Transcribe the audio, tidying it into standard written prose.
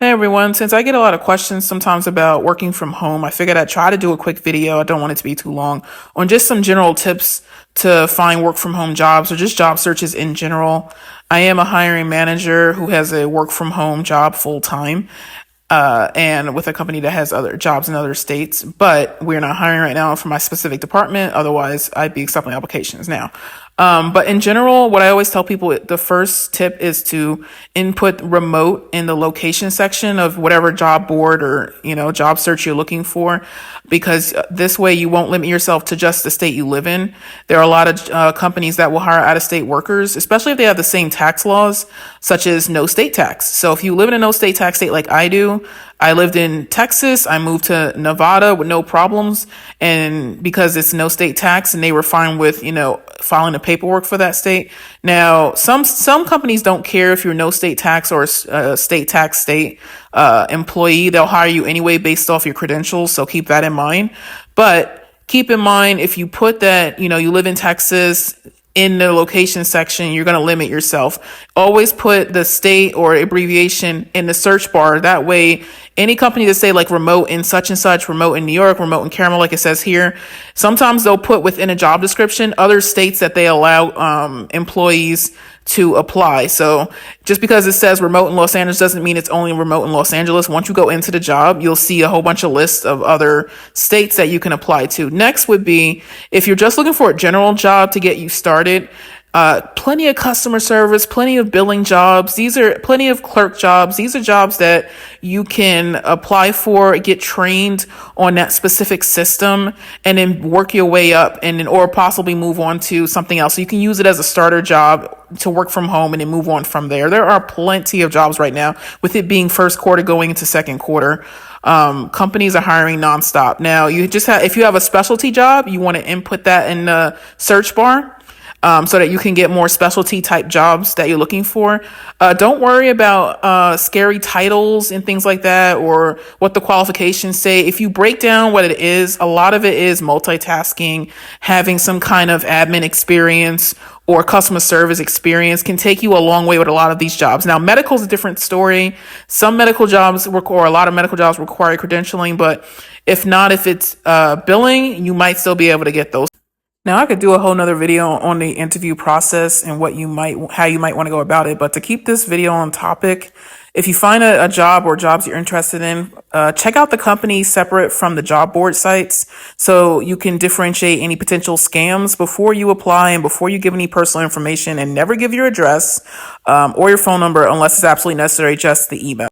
Hey everyone, since I get a lot of questions sometimes about working from home, I figured I'd try to do a quick video. I don't want it to be too long on just some general tips to find work from home jobs or just job searches in general. I am a hiring manager who has a work from home job full time and with a company that has other jobs in other states, but we're not hiring right now for my specific department. Otherwise, I'd be accepting applications now. But in general, what I always tell people, the first tip is to input remote in the location section of whatever job board or, job search you're looking for, because this way you won't limit yourself to just the state you live in. There are a lot of companies that will hire out of state workers, especially if they have the same tax laws, such as no state tax. So if you live in a no state tax state like I do, I lived in Texas. I moved to Nevada with no problems. And because it's no state tax and they were fine with, filing the paperwork for that state. Now, some companies don't care if you're no state tax or a state tax state employee. They'll hire you anyway based off your credentials. So keep that in mind. But keep in mind, if you put that, you live in Texas, in the location section, you're going to limit yourself. Always put the state or abbreviation in the search bar. That way, any company that say like remote in such and such, remote in New York, remote in Caramel, like it says here, sometimes they'll put within a job description other states that they allow employees to apply. So just because it says remote in Los Angeles doesn't mean it's only remote in Los Angeles. Once you go into the job, you'll see a whole bunch of lists of other states that you can apply to. Next would be, if you're just looking for a general job to get you started, plenty of customer service, plenty of billing jobs. These are plenty of clerk jobs. These are jobs that you can apply for, get trained on that specific system, and then work your way up and then, or possibly move on to something else. So you can use it as a starter job to work from home and then move on from there. There are plenty of jobs right now with it being first quarter going into second quarter. Companies are hiring nonstop. Now you just have, if you have a specialty job, you want to input that in the search bar. So that you can get more specialty type jobs that you're looking for. Don't worry about scary titles and things like that or what the qualifications say. If you break down what it is, a lot of it is multitasking, having some kind of admin experience or customer service experience can take you a long way with a lot of these jobs. Now, medical is a different story. Some medical jobs or a lot of medical jobs require credentialing, but if not, if it's billing, you might still be able to get those. Now, I could do a whole nother video on the interview process and how you might want to go about it. But to keep this video on topic, if you find a job or jobs you're interested in, check out the company separate from the job board sites so you can differentiate any potential scams before you apply and before you give any personal information, and never give your address or your phone number unless it's absolutely necessary, just the email.